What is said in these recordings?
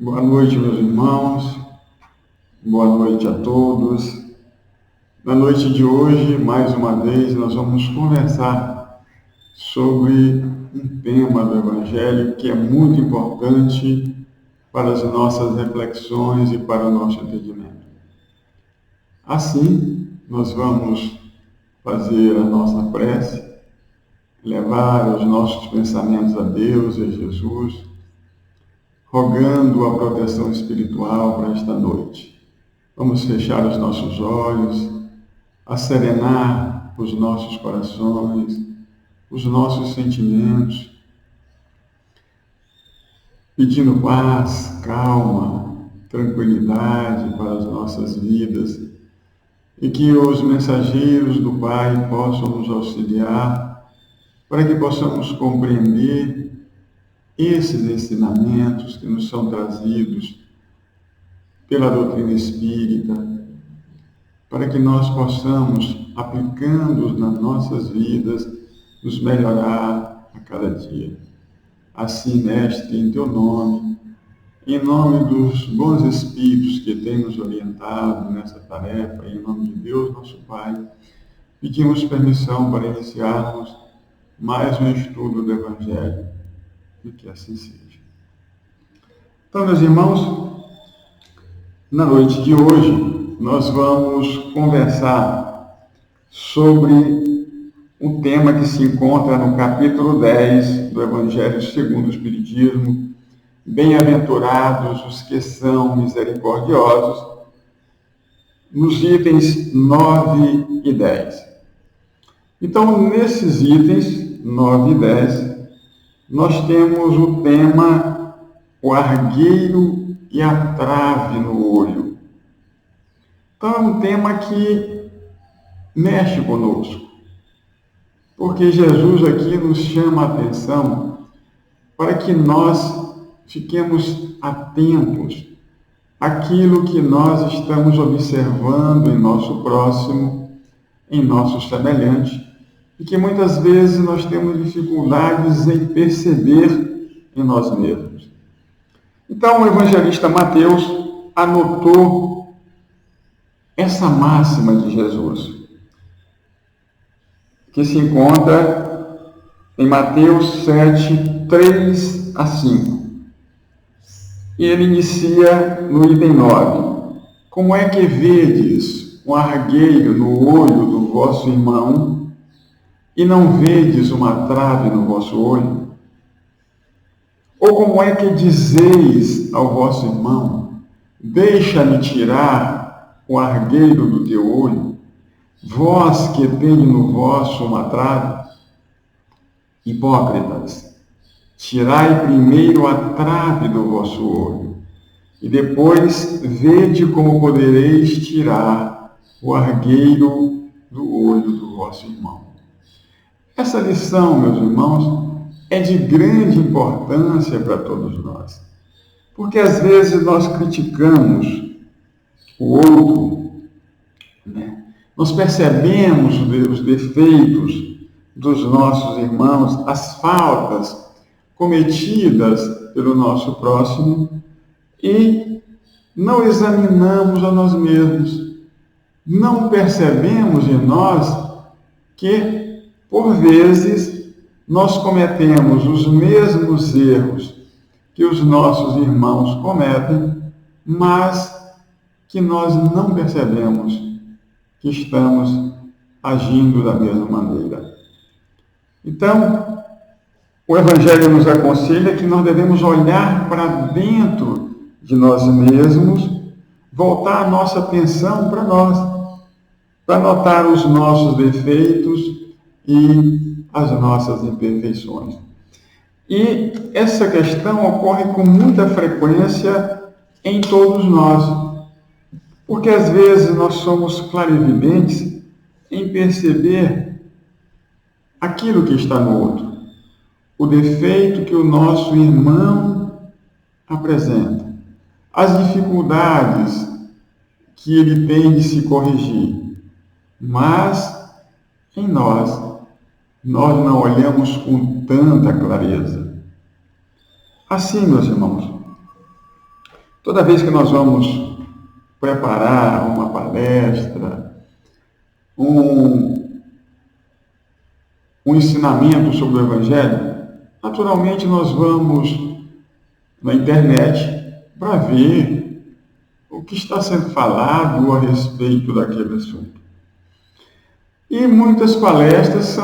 Boa noite, meus irmãos. Boa noite a todos. Na noite de hoje, mais uma vez, nós vamos conversar sobre um tema do Evangelho que é muito importante para as nossas reflexões e para o nosso entendimento. Assim, nós vamos fazer a nossa prece, levar os nossos pensamentos a Deus e a Jesus, rogando a proteção espiritual para esta noite. Vamos fechar os nossos olhos, serenar os nossos corações, os nossos sentimentos, pedindo paz, calma, tranquilidade para as nossas vidas e que os mensageiros do Pai possam nos auxiliar para que possamos compreender esses ensinamentos que nos são trazidos pela doutrina espírita, para que nós possamos, aplicando-os nas nossas vidas, nos melhorar a cada dia. Assim, Mestre, em Teu nome, em nome dos bons Espíritos que têm nos orientado nessa tarefa, em nome de Deus, nosso Pai, pedimos permissão para iniciarmos mais um estudo do Evangelho, e que assim seja. Então, meus irmãos, na noite de hoje, nós vamos conversar sobre um tema que se encontra no capítulo 10 do Evangelho segundo o Espiritismo, Bem-aventurados os que são misericordiosos, nos itens 9 e 10. Então, nesses itens 9 e 10, nós temos o tema o argueiro e a trave no olho. Então, é um tema que mexe conosco, porque Jesus aqui nos chama a atenção para que nós fiquemos atentos àquilo que nós estamos observando em nosso próximo, em nosso semelhante, e que muitas vezes nós temos dificuldades em perceber em nós mesmos. Então, o evangelista Mateus anotou essa máxima de Jesus, que se encontra em Mateus 7, 3 a 5. E ele inicia no item 9. Como é que vedes um argueiro no olho do vosso irmão e não vedes uma trave no vosso olho? Ou como é que dizeis ao vosso irmão, deixa-me tirar o argueiro do teu olho, vós que tendes no vosso uma trave? Hipócritas, tirai primeiro a trave do vosso olho, e depois vede como podereis tirar o argueiro do olho do vosso irmão. Essa lição, meus irmãos, é de grande importância para todos nós, porque às vezes nós criticamos o outro, né? Nós percebemos os defeitos dos nossos irmãos, as faltas cometidas pelo nosso próximo e não examinamos a nós mesmos. Não percebemos em nós que, por vezes, nós cometemos os mesmos erros que os nossos irmãos cometem, mas que nós não percebemos que estamos agindo da mesma maneira. Então, o Evangelho nos aconselha que nós devemos olhar para dentro de nós mesmos, voltar a nossa atenção para nós, para notar os nossos defeitos e as nossas imperfeições. E essa questão ocorre com muita frequência em todos nós, porque às vezes nós somos clarividentes em perceber aquilo que está no outro, o defeito que o nosso irmão apresenta, as dificuldades que ele tem de se corrigir, mas em nós não olhamos com tanta clareza. Assim, meus irmãos, Toda vez que nós vamos preparar uma palestra, um ensinamento sobre o Evangelho, naturalmente nós vamos na internet para ver o que está sendo falado a respeito daquele assunto. E muitas palestras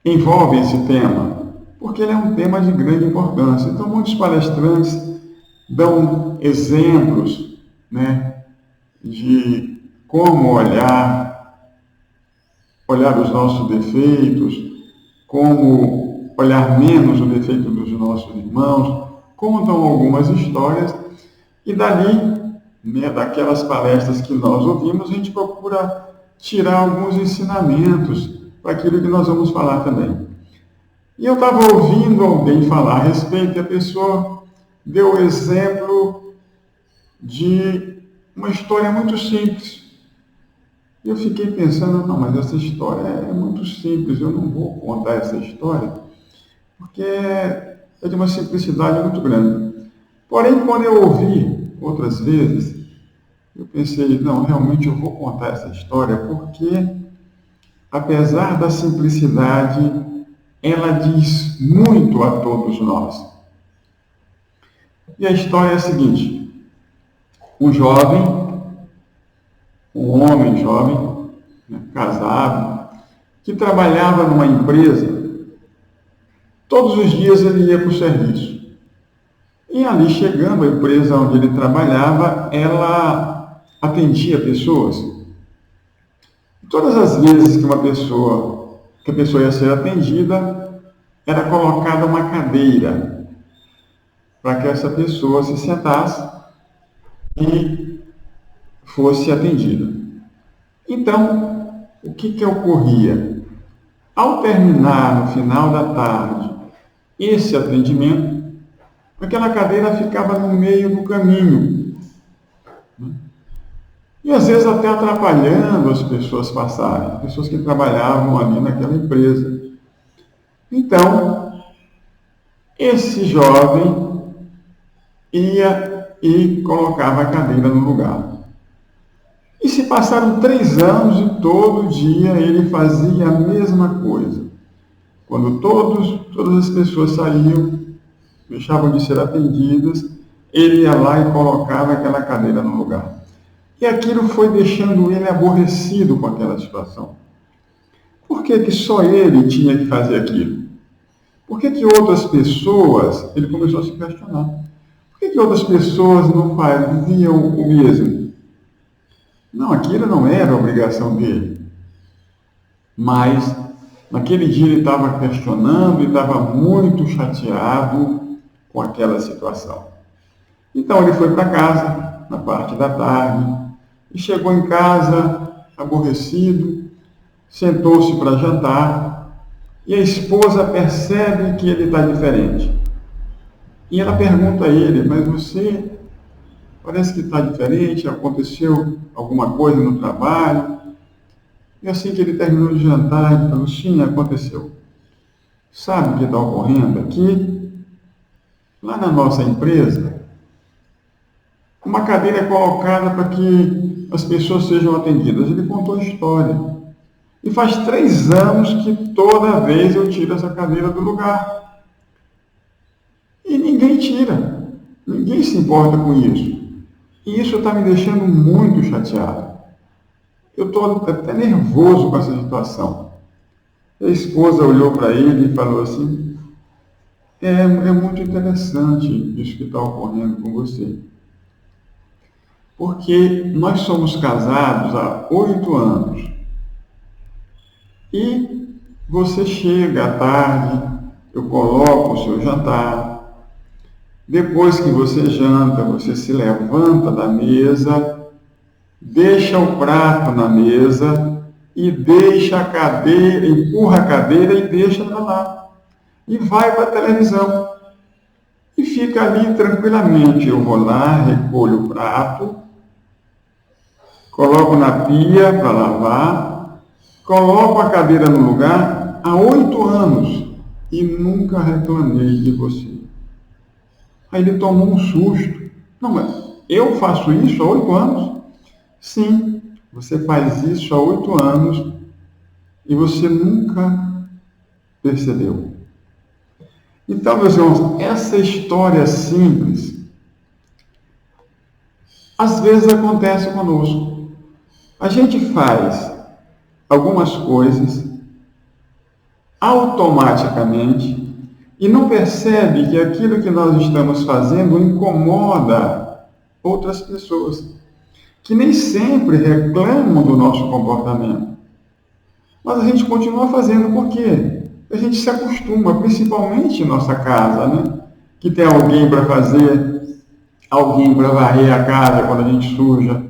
envolvem esse tema, porque ele é um tema de grande importância. Então, muitos palestrantes dão exemplos, de como olhar os nossos defeitos, como olhar menos o defeito dos nossos irmãos, contam algumas histórias e dali, daquelas palestras que nós ouvimos, a gente procura tirar alguns ensinamentos para aquilo que nós vamos falar também. E eu estava ouvindo alguém falar a respeito e a pessoa deu o exemplo de uma história muito simples. E eu fiquei pensando, não, mas essa história é muito simples, eu não vou contar essa história, porque é de uma simplicidade muito grande. Porém, quando eu ouvi outras vezes, eu pensei, não, realmente eu vou contar essa história, porque, apesar da simplicidade, ela diz muito a todos nós. E a história é a seguinte: um homem jovem, casado, que trabalhava numa empresa, todos os dias ele ia para o serviço. E ali chegando, a empresa onde ele trabalhava, ela atendia pessoas. Todas as vezes que a pessoa ia ser atendida, era colocada uma cadeira para que essa pessoa se sentasse e fosse atendida. Então, o que ocorria? Ao terminar, no final da tarde, esse atendimento, aquela cadeira ficava no meio do caminho. E às vezes até atrapalhando as pessoas passarem, pessoas que trabalhavam ali naquela empresa. Então, esse jovem ia e colocava a cadeira no lugar. E se passaram 3 anos e todo dia ele fazia a mesma coisa. Quando todas as pessoas saíam, deixavam de ser atendidas, ele ia lá e colocava aquela cadeira no lugar. E aquilo foi deixando ele aborrecido com aquela situação. Por que só ele tinha que fazer aquilo? Por que outras pessoas, ele começou a se questionar, por que outras pessoas não faziam o mesmo? Não, aquilo não era obrigação dele. Mas, naquele dia ele estava questionando e estava muito chateado com aquela situação. Então ele foi para casa, na parte da tarde, e chegou em casa, aborrecido, sentou-se para jantar, e a esposa percebe que ele está diferente. E ela pergunta a ele, mas você parece que está diferente, aconteceu alguma coisa no trabalho? E assim que ele terminou de jantar, ele falou, sim, aconteceu. Sabe o que está ocorrendo aqui? Lá na nossa empresa, uma cadeira é colocada para que as pessoas sejam atendidas. Ele contou a história. E faz 3 anos que toda vez eu tiro essa cadeira do lugar. E ninguém tira. Ninguém se importa com isso. E isso está me deixando muito chateado. Eu estou até nervoso com essa situação. A esposa olhou para ele e falou assim, é muito interessante isso que está ocorrendo com você. Porque nós somos casados há 8 anos. E você chega à tarde, eu coloco o seu jantar. Depois que você janta, você se levanta da mesa, deixa o prato na mesa e deixa a cadeira, empurra a cadeira e deixa para lá. E vai para a televisão. E fica ali tranquilamente. Eu vou lá, recolho o prato, coloco na pia para lavar, coloco a cadeira no lugar há 8 anos e nunca reclamei de você. Aí ele tomou um susto. Não, mas eu faço isso há 8 anos. Sim, você faz isso há 8 anos e você nunca percebeu. Então, meus irmãos, essa história simples, às vezes acontece conosco. A gente faz algumas coisas automaticamente e não percebe que aquilo que nós estamos fazendo incomoda outras pessoas, que nem sempre reclamam do nosso comportamento. Mas a gente continua fazendo por quê? A gente se acostuma, principalmente em nossa casa, né? Que tem alguém para fazer, alguém para varrer a casa quando a gente suja,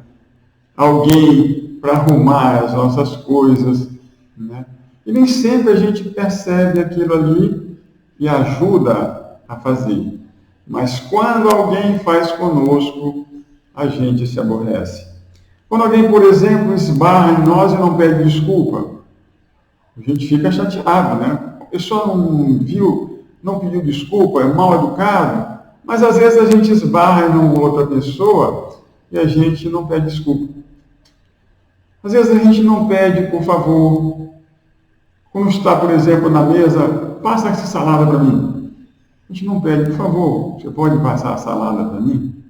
alguém para arrumar as nossas coisas, né? E nem sempre a gente percebe aquilo ali e ajuda a fazer. Mas quando alguém faz conosco, a gente se aborrece. Quando alguém, por exemplo, esbarra em nós e não pede desculpa, a gente fica chateado, né? A pessoa não viu, não pediu desculpa, é mal educado, mas às vezes a gente esbarra em uma outra pessoa e a gente não pede desculpa. Às vezes a gente não pede por favor. Quando está, por exemplo, na mesa, passa essa salada para mim. A gente não pede, por favor, você pode passar a salada para mim?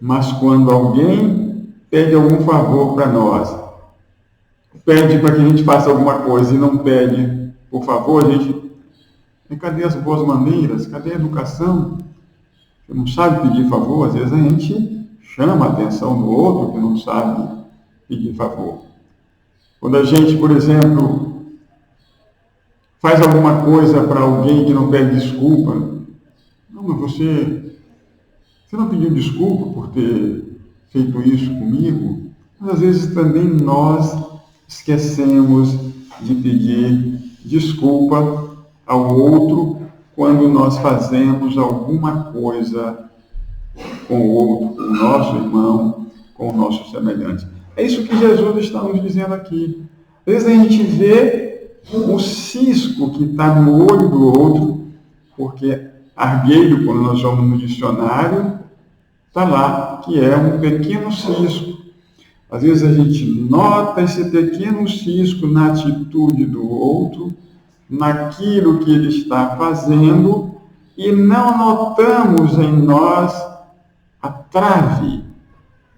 Mas quando alguém pede algum favor para nós, pede para que a gente faça alguma coisa e não pede, por favor, a gente... Cadê as boas maneiras? Cadê a educação? Você não sabe pedir favor? Às vezes a gente chama a atenção do outro que não sabe pedir favor. Quando a gente, por exemplo, faz alguma coisa para alguém que não pede desculpa, não, mas você não pediu desculpa por ter feito isso comigo? Mas às vezes também nós esquecemos de pedir desculpa ao outro quando nós fazemos alguma coisa com o outro, com o nosso irmão, com o nosso semelhante. É isso que Jesus está nos dizendo aqui. Às vezes a gente vê o cisco que está no olho do outro, porque argueiro, quando nós vamos no dicionário, está lá, que é um pequeno cisco. Às vezes a gente nota esse pequeno cisco na atitude do outro, naquilo que ele está fazendo, e não notamos em nós a trave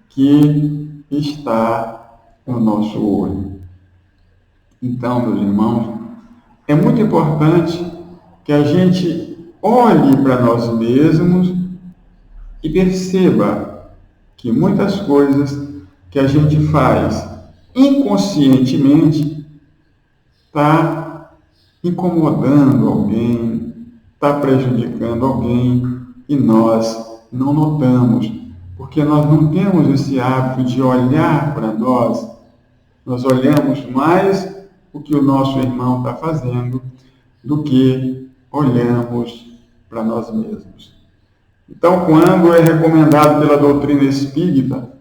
que está no nosso olho. Então, meus irmãos, é muito importante que a gente olhe para nós mesmos e perceba que muitas coisas que a gente faz inconscientemente está incomodando alguém, está prejudicando alguém e nós não notamos, porque nós não temos esse hábito de olhar para nós. Nós olhamos mais o que o nosso irmão está fazendo do que olhamos para nós mesmos. Então, quando é recomendado pela doutrina espírita,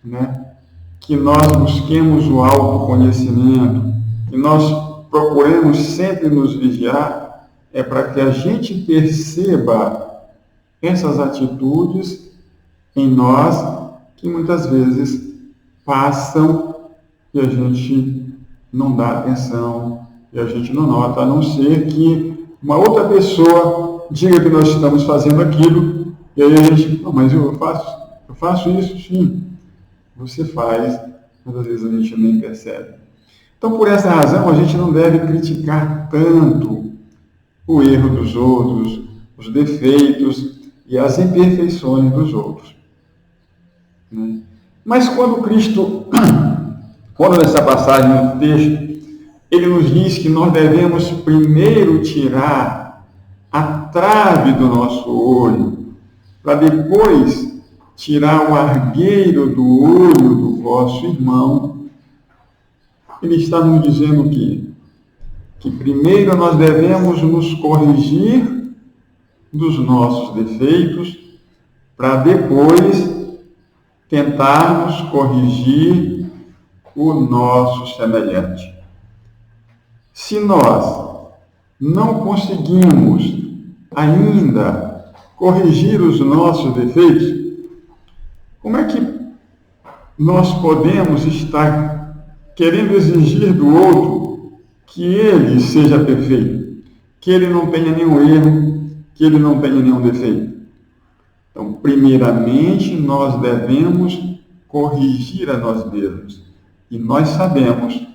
né, que nós busquemos o autoconhecimento, que nós procuremos sempre nos vigiar, é para que a gente perceba essas atitudes em nós que muitas vezes passam e a gente não dá atenção e a gente não nota, a não ser que uma outra pessoa diga que nós estamos fazendo aquilo e aí a gente, não, mas eu faço isso, sim. Você faz, mas às vezes a gente nem percebe. Então, por essa razão, a gente não deve criticar tanto o erro dos outros, os defeitos e as imperfeições dos outros. Mas quando nessa passagem no texto, ele nos diz que nós devemos primeiro tirar a trave do nosso olho, para depois tirar o argueiro do olho do vosso irmão, ele está nos dizendo que primeiro nós devemos nos corrigir dos nossos defeitos, para depois tentarmos corrigir o nosso semelhante. Se nós não conseguimos ainda corrigir os nossos defeitos, Como é que nós podemos estar querendo exigir do outro que ele seja perfeito, que ele não tenha nenhum erro, que ele não tenha nenhum defeito? Então, primeiramente, nós devemos corrigir a nós mesmos. E nós sabemos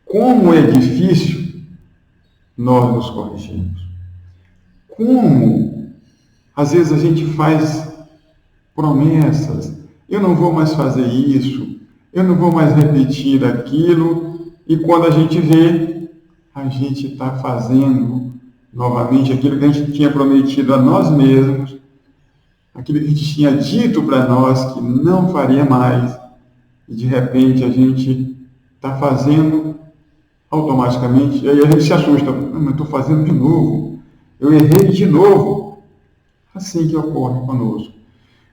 como é difícil nós nos corrigirmos. Como, às vezes, a gente faz promessas. Eu não vou mais fazer isso. Eu não vou mais repetir aquilo. E quando a gente vê, a gente está fazendo novamente aquilo que a gente tinha prometido a nós mesmos, aquilo que a gente tinha dito para nós que não faria mais, e de repente a gente está fazendo automaticamente, e aí a gente se assusta, mas estou fazendo de novo, eu errei de novo. Assim que ocorre conosco.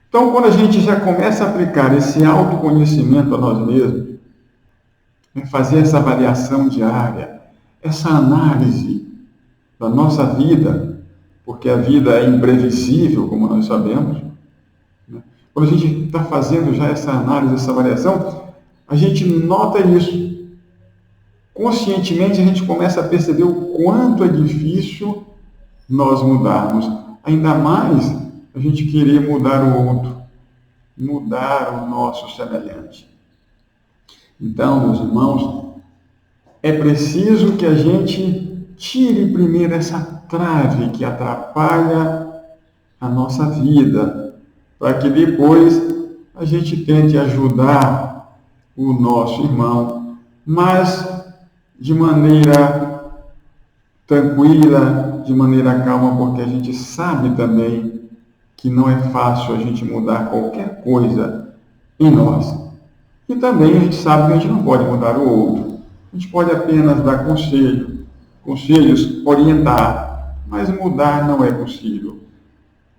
Então, quando a gente já começa a aplicar esse autoconhecimento a nós mesmos, fazer essa avaliação diária, essa análise da nossa vida, porque a vida é imprevisível, como nós sabemos, né? Quando a gente está fazendo já essa análise, essa avaliação, a gente nota isso. Conscientemente a gente começa a perceber o quanto é difícil nós mudarmos. Ainda mais a gente querer mudar o outro, mudar o nosso semelhante. Então, meus irmãos, é preciso que a gente tire primeiro essa trave que atrapalha a nossa vida, para que depois a gente tente ajudar o nosso irmão, mas de maneira tranquila, de maneira calma, porque a gente sabe também que não é fácil a gente mudar qualquer coisa em nós. E também a gente sabe que a gente não pode mudar o outro. A gente pode apenas dar conselhos, orientar, mas mudar não é possível.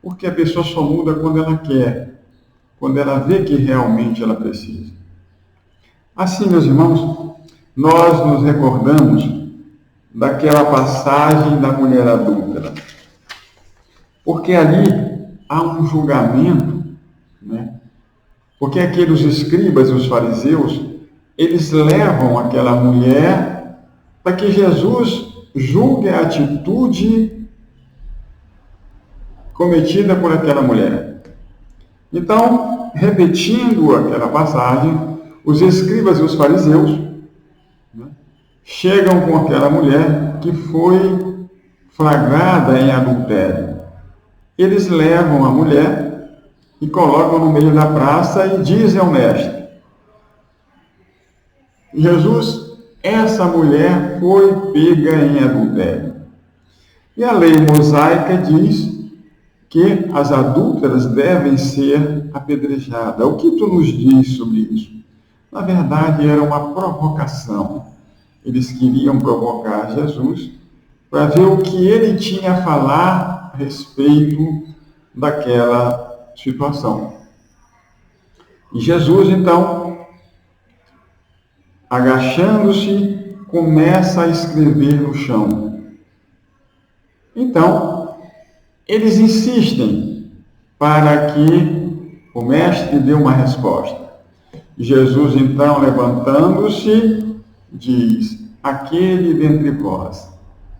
Porque a pessoa só muda quando ela quer, quando ela vê que realmente ela precisa. Assim, meus irmãos, nós nos recordamos daquela passagem da mulher adúltera. Porque ali há um julgamento, né? Porque aqueles escribas e os fariseus, eles levam aquela mulher para que Jesus julgue a atitude cometida por aquela mulher. Então, repetindo aquela passagem, os escribas e os fariseus, né, chegam com aquela mulher que foi flagrada em adultério. Eles levam a mulher e colocam no meio da praça e dizem ao mestre: Jesus, essa mulher foi pega em adultério. E a lei mosaica diz que as adúlteras devem ser apedrejadas. O que tu nos diz sobre isso? Na verdade, era uma provocação. Eles queriam provocar Jesus para ver o que ele tinha a falar a respeito daquela situação. E Jesus, então, agachando-se, começa a escrever no chão. Então, eles insistem para que o mestre dê uma resposta. Jesus, então, levantando-se, diz: aquele dentre vós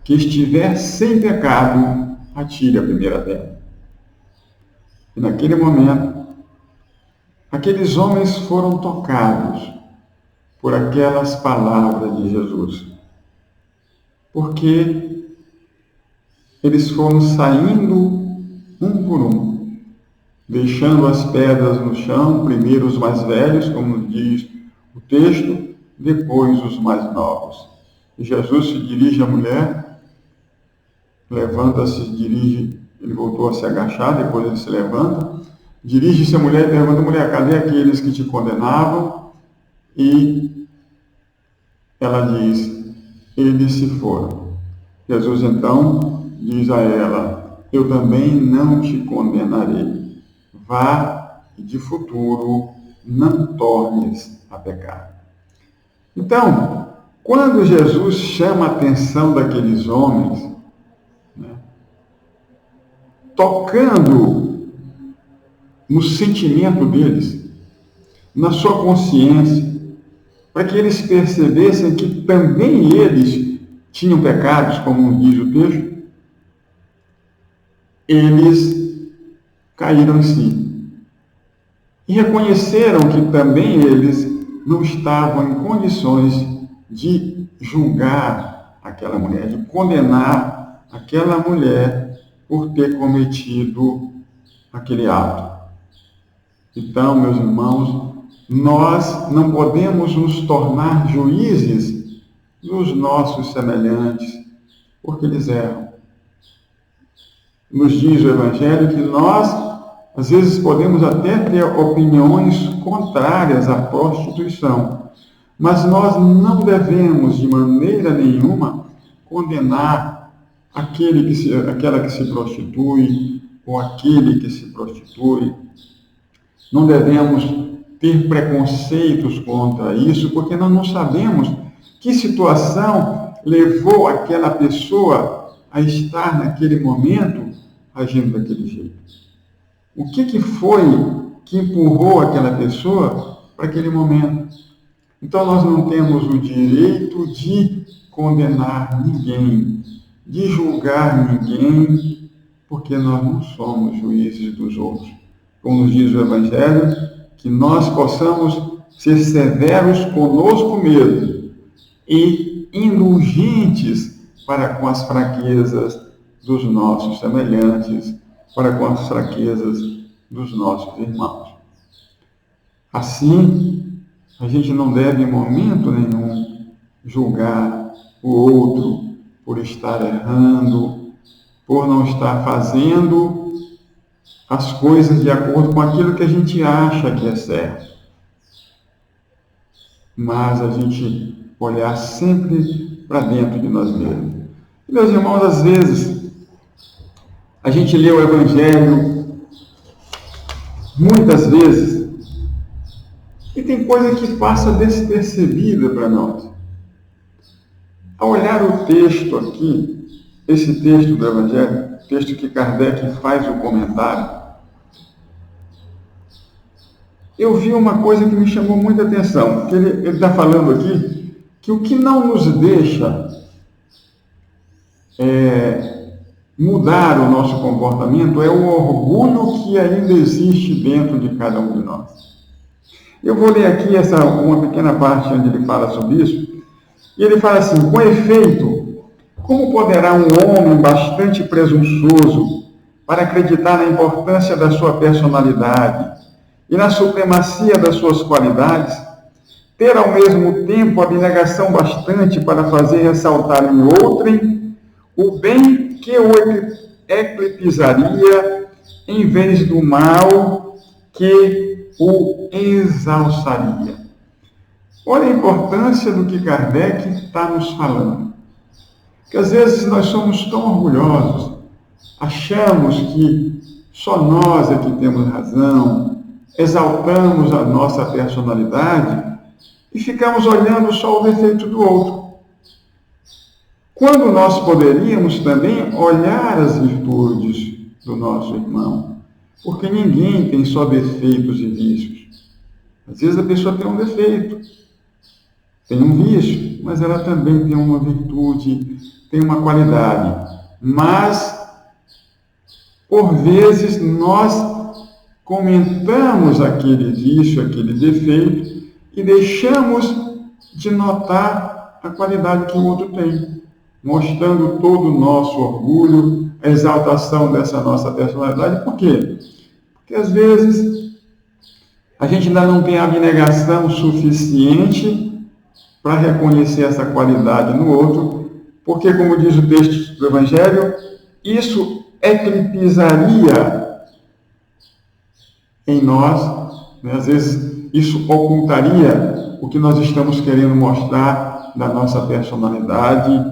que estiver sem pecado, atire a primeira pedra. E naquele momento, aqueles homens foram tocados por aquelas palavras de Jesus, porque eles foram saindo um por um, deixando as pedras no chão, primeiro os mais velhos, como diz o texto, depois os mais novos. E Jesus se dirige à mulher, levanta-se, dirige, ele voltou a se agachar, depois ele se levanta, dirige-se à mulher e pergunta: mulher, cadê aqueles que te condenavam? E ela diz: eles se foram. Jesus então diz a ela: eu também não te condenarei. Vá e de futuro não tornes a pecar. Então, quando Jesus chama a atenção daqueles homens, né, tocando no sentimento deles, na sua consciência, para que eles percebessem que também eles tinham pecados, como diz o texto, eles caíram em si. E reconheceram que também eles não estavam em condições de julgar aquela mulher, de condenar aquela mulher por ter cometido aquele ato. Então, meus irmãos, nós não podemos nos tornar juízes dos nossos semelhantes, porque eles erram. Nos diz o Evangelho que nós, às vezes, podemos até ter opiniões contrárias à prostituição, mas nós não devemos, de maneira nenhuma, condenar aquela que se prostitui ou aquele que se prostitui. Não devemos ter preconceitos contra isso, porque nós não sabemos que situação levou aquela pessoa a estar naquele momento agindo daquele jeito. O que foi que empurrou aquela pessoa para aquele momento? Então nós não temos o direito de condenar ninguém, de julgar ninguém, porque nós não somos juízes dos outros. Como nos diz o Evangelho, que nós possamos ser severos conosco mesmo e indulgentes para com as fraquezas dos nossos semelhantes, para com as fraquezas dos nossos irmãos. Assim, a gente não deve em momento nenhum julgar o outro por estar errando, por não estar fazendo as coisas de acordo com aquilo que a gente acha que é certo. Mas a gente olhar sempre para dentro de nós mesmos. E, meus irmãos, às vezes, a gente lê o Evangelho, muitas vezes, e tem coisa que passa despercebida para nós. Ao olhar o texto aqui, esse texto do Evangelho, texto que Kardec faz o comentário, eu vi uma coisa que me chamou muita atenção, que ele está falando aqui, que o que não nos deixa mudar o nosso comportamento é o orgulho que ainda existe dentro de cada um de nós. Eu vou ler aqui uma pequena parte onde ele fala sobre isso, e ele fala assim: com efeito, como poderá um homem bastante presunçoso para acreditar na importância da sua personalidade e na supremacia das suas qualidades, ter ao mesmo tempo abnegação bastante para fazer ressaltar em outrem o bem que o eclipsaria em vez do mal que o exalçaria? Olha a importância do que Kardec está nos falando. Que às vezes nós somos tão orgulhosos, achamos que só nós é que temos razão, exaltamos a nossa personalidade e ficamos olhando só o defeito do outro. Quando nós poderíamos também olhar as virtudes do nosso irmão, porque ninguém tem só defeitos e vícios. Às vezes a pessoa tem um defeito, tem um vício, mas ela também tem uma virtude, tem uma qualidade. Mas, por vezes, nós comentamos aquele vício, aquele defeito e deixamos de notar a qualidade que o outro tem, mostrando todo o nosso orgulho, a exaltação dessa nossa personalidade. Por quê? Porque às vezes a gente ainda não tem abnegação suficiente para reconhecer essa qualidade no outro, porque, como diz o texto do Evangelho, isso eclipsaria em nós, né? Às vezes isso ocultaria o que nós estamos querendo mostrar da nossa personalidade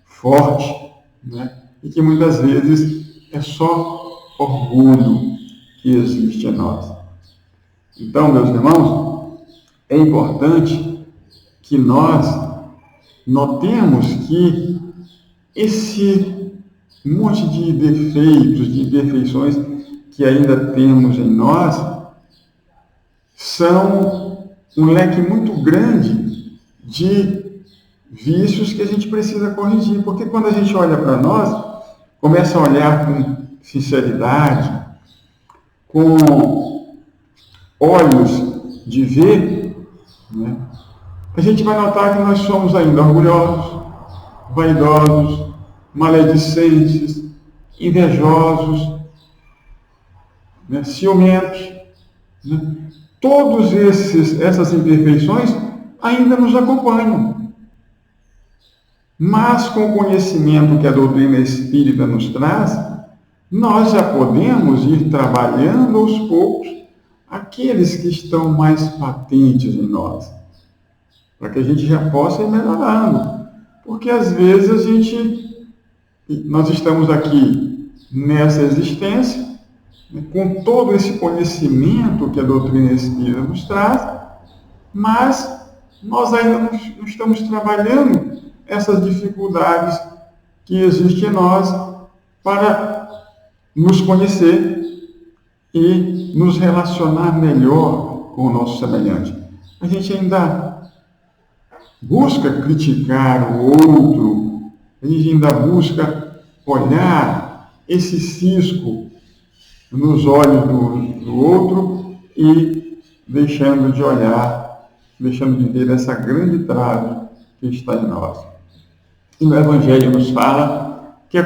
forte, né? E que muitas vezes é só orgulho que existe em nós. Então, meus irmãos, é importante que nós notemos que esse monte de defeitos, de imperfeições, que ainda temos em nós são um leque muito grande de vícios que a gente precisa corrigir. Porque quando a gente olha para nós, começa a olhar com sinceridade, com olhos de ver, né? A gente vai notar que nós somos ainda orgulhosos, vaidosos, maledicentes, invejosos, né? Ciumentos, né? Todas essas imperfeições ainda nos acompanham. Mas com o conhecimento que a doutrina espírita nos traz, nós já podemos ir trabalhando aos poucos aqueles que estão mais patentes em nós, para que a gente já possa ir melhorando. Porque às vezes nós estamos aqui nessa existência, né, com todo esse conhecimento que a doutrina espírita nos traz, mas nós ainda não estamos trabalhando essas dificuldades que existem em nós para nos conhecer e nos relacionar melhor com o nosso semelhante. A gente ainda busca criticar o outro, a gente ainda busca olhar esse cisco nos olhos do outro e deixando de olhar, deixando de ver essa grande trave que está em nós. E no Evangelho nos fala que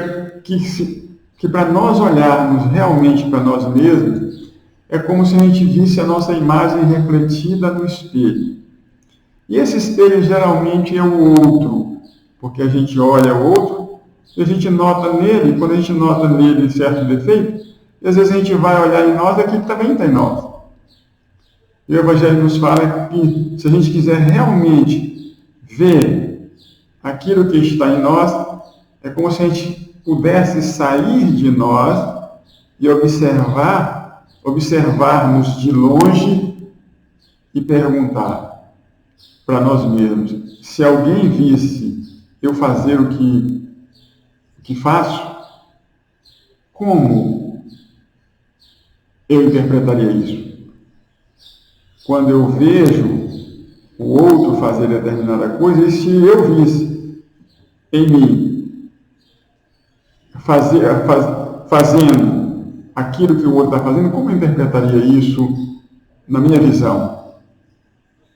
para nós olharmos realmente para nós mesmos, é como se a gente visse a nossa imagem refletida no espelho. E esse espelho geralmente é o outro, porque a gente olha o outro e a gente nota nele, e quando a gente nota nele certo defeito, e às vezes a gente vai olhar em nós aquilo que também está em nós. E o Evangelho nos fala que se a gente quiser realmente ver aquilo que está em nós, é como se a gente pudesse sair de nós e observarmos de longe e perguntar para nós mesmos: se alguém visse eu fazer o que faço, como eu interpretaria isso? Quando eu vejo o outro fazer determinada coisa, e se eu visse em mim fazendo aquilo que o outro está fazendo, como eu interpretaria isso na minha visão?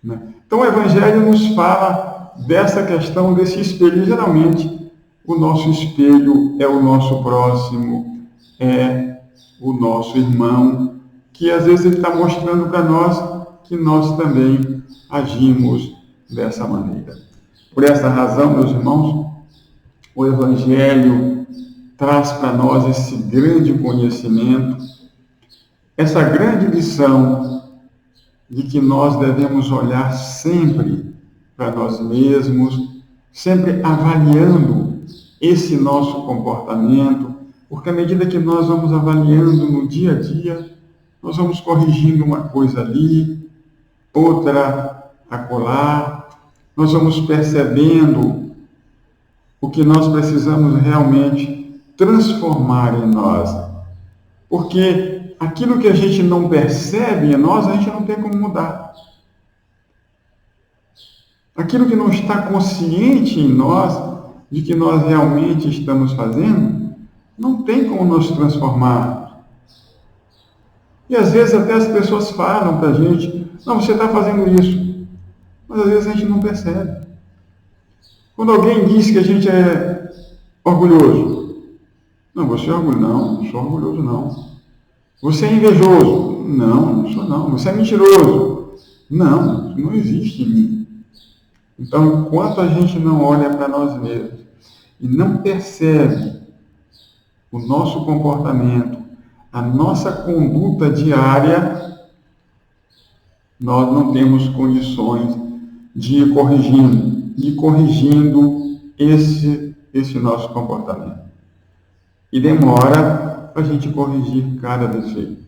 Né? Então o Evangelho nos fala dessa questão desse espelho. Geralmente o nosso espelho é o nosso próximo, é o nosso irmão, que às vezes ele está mostrando para nós que nós também agimos dessa maneira. Por essa razão, meus irmãos, o Evangelho traz para nós esse grande conhecimento, essa grande lição de que nós devemos olhar sempre para nós mesmos, sempre avaliando esse nosso comportamento, porque à medida que nós vamos avaliando no dia a dia, nós vamos corrigindo uma coisa ali, outra acolá, nós vamos percebendo o que nós precisamos realmente transformar em nós. Porque aquilo que a gente não percebe em nós, a gente não tem como mudar. Aquilo que não está consciente em nós, de que nós realmente estamos fazendo, não tem como nos transformar. E às vezes até as pessoas falam para a gente: não, você está fazendo isso. Mas às vezes a gente não percebe. Quando alguém diz que a gente é orgulhoso: não, você é orgulhoso. Não sou orgulhoso não. Você é invejoso? Não sou não. Você é mentiroso? Não existe em mim. Então, enquanto a gente não olha para nós mesmos e não percebe o nosso comportamento, a nossa conduta diária, nós não temos condições de ir corrigindo esse nosso comportamento. E demora para a gente corrigir cada defeito.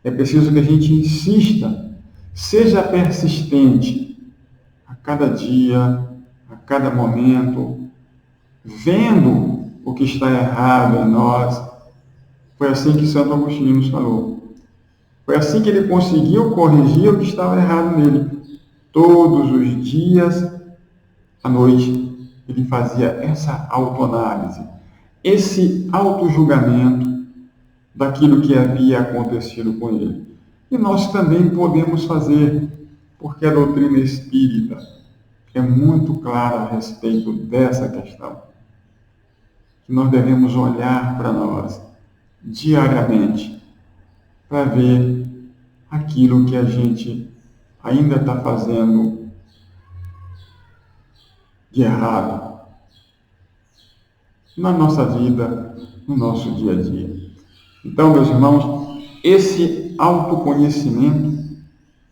É preciso que a gente insista, seja persistente, a cada dia, a cada momento, vendo o que está errado em nós Foi assim que Santo Agostinho nos falou. Foi assim que ele conseguiu corrigir o que estava errado nele. Todos os dias, à noite, ele fazia essa autoanálise, esse autojulgamento daquilo que havia acontecido com ele. E nós também podemos fazer, porque a doutrina espírita é muito clara a respeito dessa questão. Que nós devemos olhar para nós diariamente para ver aquilo que a gente ainda está fazendo de errado na nossa vida, no nosso dia a dia. Então, meus irmãos, esse autoconhecimento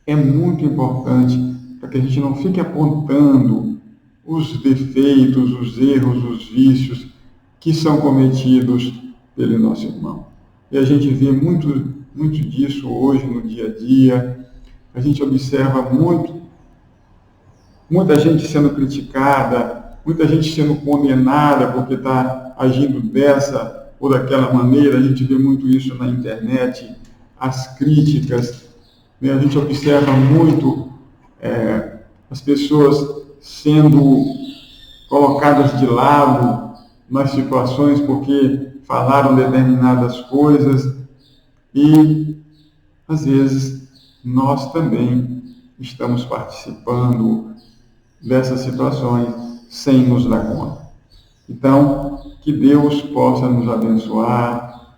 é muito importante para que a gente não fique apontando os defeitos, os erros, os vícios que são cometidos pelo nosso irmão. E a gente vê muito disso hoje no dia a dia. A gente observa muita gente sendo criticada, muita gente sendo condenada porque está agindo dessa ou daquela maneira. A gente vê muito isso na internet, as críticas, né? A gente observa muito as pessoas sendo colocadas de lado nas situações porque falaram determinadas coisas e, às vezes, nós também estamos participando dessas situações sem nos dar conta. Então, que Deus possa nos abençoar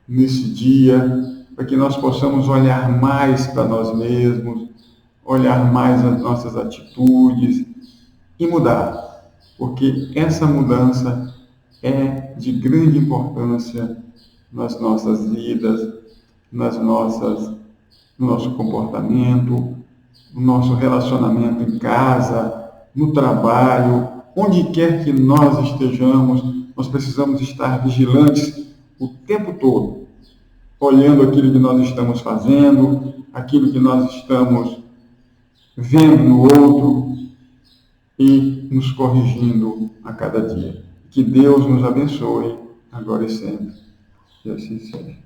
nesse dia, para que nós possamos olhar mais para nós mesmos, olhar mais as nossas atitudes e mudar, porque essa mudança é de grande importância nas nossas vidas, no nosso comportamento, no nosso relacionamento em casa, no trabalho, onde quer que nós estejamos, nós precisamos estar vigilantes o tempo todo, olhando aquilo que nós estamos fazendo, aquilo que nós estamos vendo no outro e nos corrigindo a cada dia. Que Deus nos abençoe, agora e sempre. E assim seja.